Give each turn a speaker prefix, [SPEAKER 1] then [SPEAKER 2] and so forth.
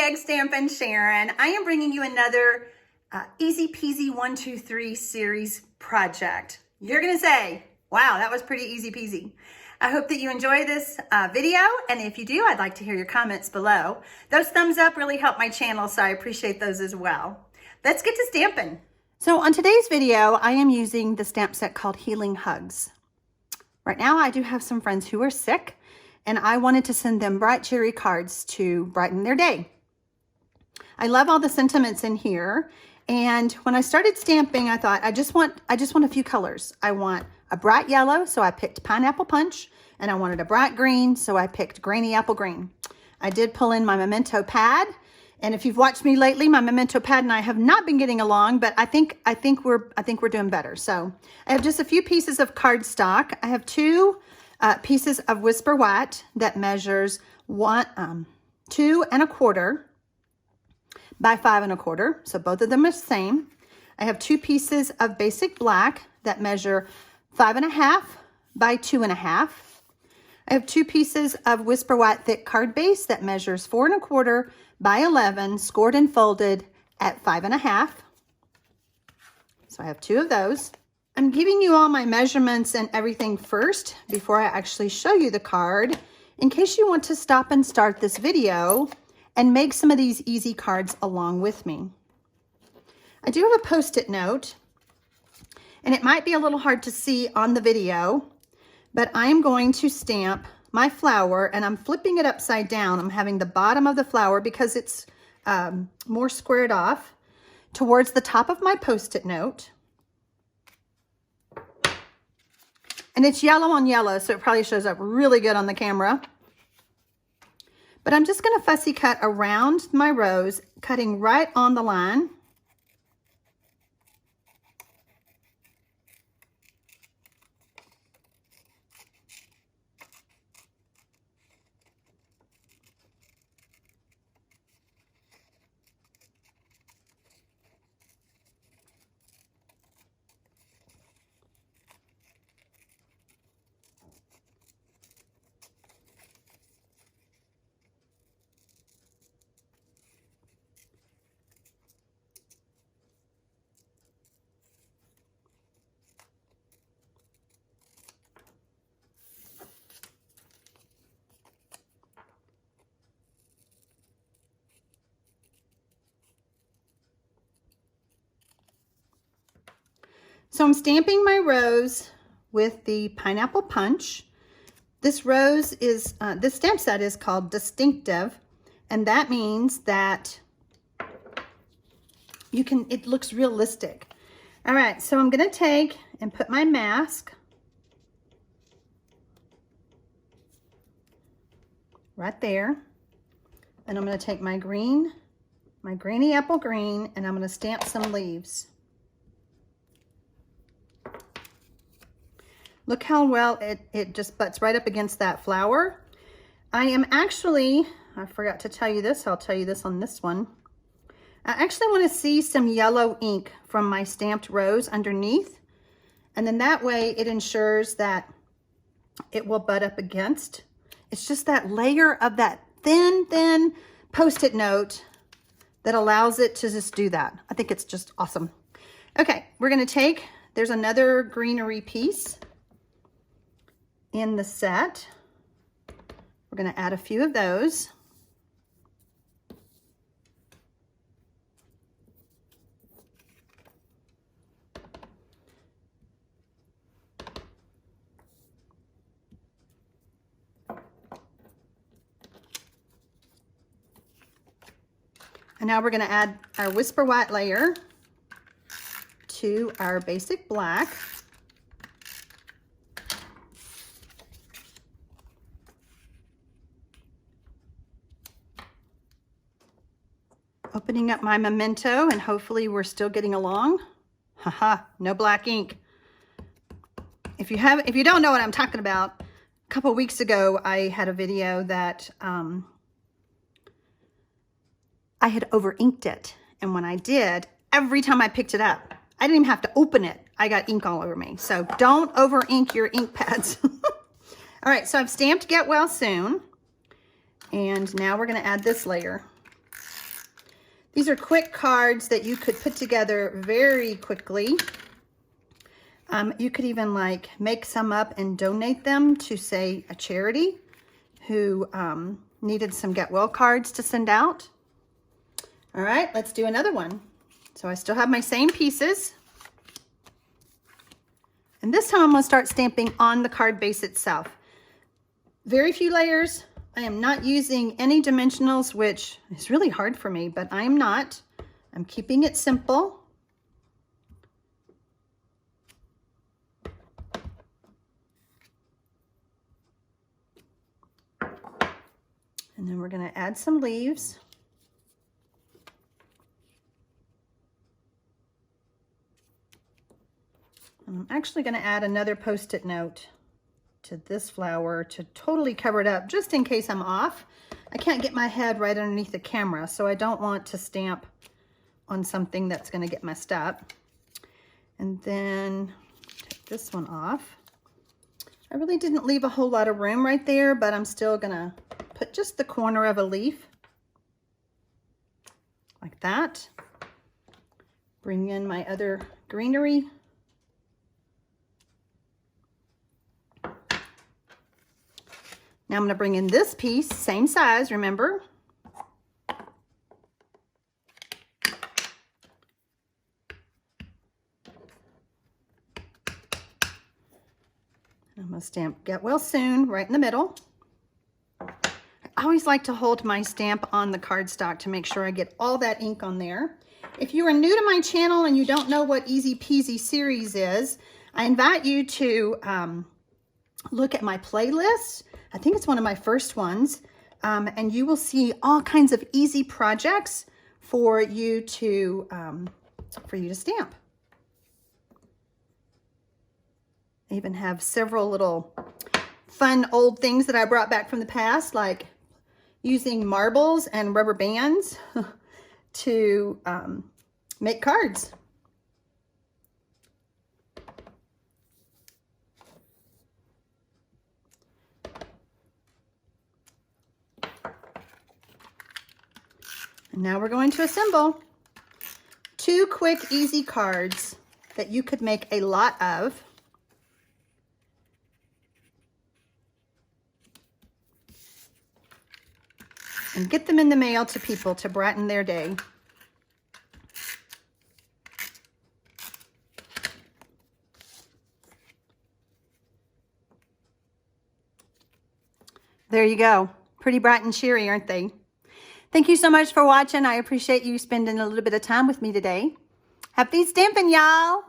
[SPEAKER 1] TxStampin Sharon. I am bringing you another Easy Peasy 1, 2, 3 series project. You're gonna say, wow, that was pretty easy peasy. I hope that you enjoy this video, and if you do, I'd like to hear your comments below. Those thumbs up really help my channel, so I appreciate those as well. Let's get to stamping. So on today's video, I am using the stamp set called Healing Hugs. Right now, I do have some friends who are sick, and I wanted to send them bright, cheery cards to brighten their day. I love all the sentiments in here, and when I started stamping, I thought, I just want a few colors. I want a bright yellow, so I picked Pineapple Punch, and I wanted a bright green, so I picked Grainy Apple Green. I did pull in my memento pad, and if you've watched me lately, my memento pad and I have not been getting along, but I think we're doing better. So I have just a few pieces of cardstock. I have two pieces of Whisper White that measures 2 1/4 by 5 1/4. So both of them are the same. I have two pieces of Basic Black that measure 5 1/2 by 2 1/2. I have two pieces of Whisper White Thick Card Base that measures 4 1/4 by 11, scored and folded at 5 1/2. So I have two of those. I'm giving you all my measurements and everything first before I actually show you the card, in case you want to stop and start this video and make some of these easy cards along with me. I do have a Post-it note, and it might be a little hard to see on the video, but I'm going to stamp my flower, and I'm flipping it upside down. I'm having the bottom of the flower, because it's more squared off, towards the top of my Post-it note. And it's yellow on yellow, so it probably shows up really good on the camera. But I'm just going to fussy cut around my rose, cutting right on the line. So I'm stamping my rose with the Pineapple Punch. This rose is, this stamp set is called Distinctive, and that means that it looks realistic. All right, so I'm gonna take and put my mask right there, and I'm gonna take my Grainy Apple Green, and I'm gonna stamp some leaves. Look how well it just butts right up against that flower. I am actually, I forgot to tell you this, I'll tell you this on this one. I actually want to see some yellow ink from my stamped rose underneath. And then that way it ensures that it will butt up against. It's just that layer of that thin Post-it note that allows it to just do that. I think it's just awesome. Okay, we're going to take, there's another greenery piece in the set. We're going to add a few of those. And now we're going to add our Whisper White layer to our Basic Black. Opening up my memento, and hopefully we're still getting along. Haha, no black ink. If you don't know what I'm talking about, a couple weeks ago I had a video that I had over inked it, and when I did, every time I picked it up, I didn't even have to open it. I got ink all over me. So don't over ink your ink pads. All right, so I've stamped Get Well Soon, and now we're going to add this layer. These are quick cards that you could put together very quickly. You could even like make some up and donate them to, say, a charity who needed some get well cards to send out. All right, let's do another one. So I still have my same pieces. And this time I'm going to start stamping on the card base itself. Very few layers. I am not using any dimensionals, which is really hard for me, but I am not. I'm keeping it simple. And then we're going to add some leaves. And I'm actually going to add another Post-it note to this flower to totally cover it up, just in case I'm off. I can't get my head right underneath the camera, so I don't want to stamp on something that's going to get messed up. And then take this one off. I really didn't leave a whole lot of room right there, but I'm still going to put just the corner of a leaf like that. Bring in my other greenery. Now I'm going to bring in this piece, same size, remember? I'm going to stamp Get Well Soon right in the middle. I always like to hold my stamp on the cardstock to make sure I get all that ink on there. If you are new to my channel and you don't know what Easy Peasy series is, I invite you to look at my playlist. I think it's one of my first ones, and you will see all kinds of easy projects for you to stamp. I even have several little fun old things that I brought back from the past, like using marbles and rubber bands to make cards. And now we're going to assemble 2 quick, easy cards that you could make a lot of. And get them in the mail to people to brighten their day. There you go. Pretty bright and cheery, aren't they? Thank you so much for watching. I appreciate you spending a little bit of time with me today. Happy stamping, y'all!